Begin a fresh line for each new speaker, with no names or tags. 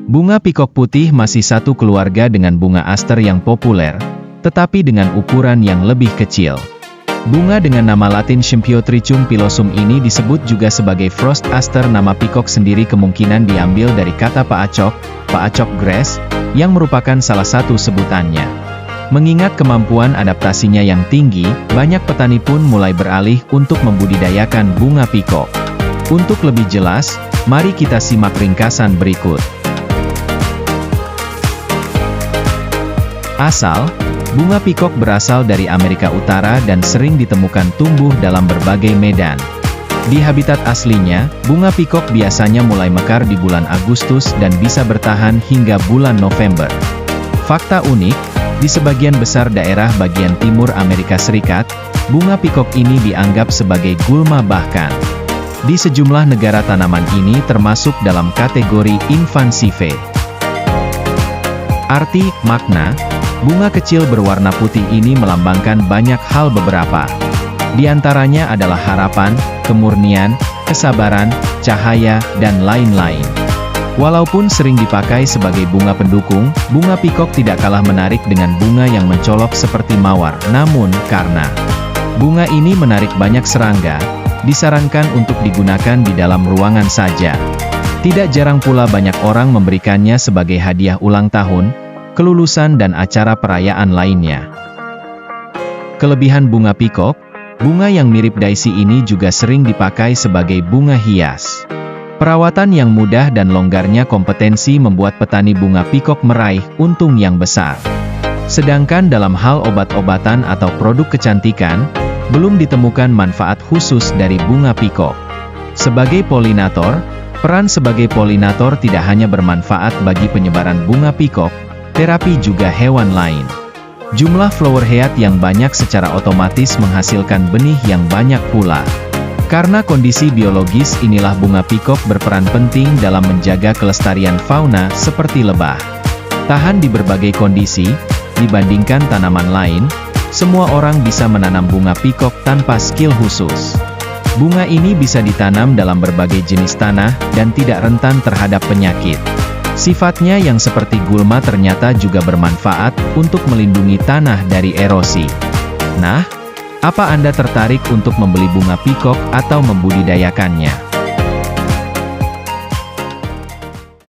Bunga pikok putih masih satu keluarga dengan bunga aster yang populer, tetapi dengan ukuran yang lebih kecil. Bunga dengan nama latin Scimpiotrichum pilosum ini disebut juga sebagai frost aster. Nama pikok sendiri kemungkinan diambil dari kata paacok grass, yang merupakan salah satu sebutannya. Mengingat kemampuan adaptasinya yang tinggi, banyak petani pun mulai beralih untuk membudidayakan bunga pikok. Untuk lebih jelas, mari kita simak ringkasan berikut. Asal, bunga pikok berasal dari Amerika Utara dan sering ditemukan tumbuh dalam berbagai medan. Di habitat aslinya, bunga pikok biasanya mulai mekar di bulan Agustus dan bisa bertahan hingga bulan November. Fakta unik, di sebagian besar daerah bagian timur Amerika Serikat, bunga pikok ini dianggap sebagai gulma bahkan. Di sejumlah negara tanaman ini termasuk dalam kategori invasive. Arti, makna, bunga kecil berwarna putih ini melambangkan banyak hal beberapa. Di antaranya adalah harapan, kemurnian, kesabaran, cahaya, dan lain-lain. Walaupun sering dipakai sebagai bunga pendukung, bunga pikok tidak kalah menarik dengan bunga yang mencolok seperti mawar. Namun, karena bunga ini menarik banyak serangga, disarankan untuk digunakan di dalam ruangan saja. Tidak jarang pula banyak orang memberikannya sebagai hadiah ulang tahun, kelulusan dan acara perayaan lainnya. Kelebihan bunga pikok, bunga yang mirip daisy ini juga sering dipakai sebagai bunga hias. Perawatan yang mudah dan longgarnya kompetensi membuat petani bunga pikok meraih untung yang besar. Sedangkan dalam hal obat-obatan atau produk kecantikan, belum ditemukan manfaat khusus dari bunga pikok. Sebagai polinator, peran sebagai polinator tidak hanya bermanfaat bagi penyebaran bunga pikok, terapi juga hewan lain. Jumlah flowerhead yang banyak secara otomatis menghasilkan benih yang banyak pula. Karena kondisi biologis inilah bunga pikok berperan penting dalam menjaga kelestarian fauna seperti lebah. Tahan di berbagai kondisi, dibandingkan tanaman lain, semua orang bisa menanam bunga pikok tanpa skill khusus. Bunga ini bisa ditanam dalam berbagai jenis tanah dan tidak rentan terhadap penyakit. Sifatnya yang seperti gulma ternyata juga bermanfaat untuk melindungi tanah dari erosi. Nah, apa Anda tertarik untuk membeli bunga pikok atau membudidayakannya?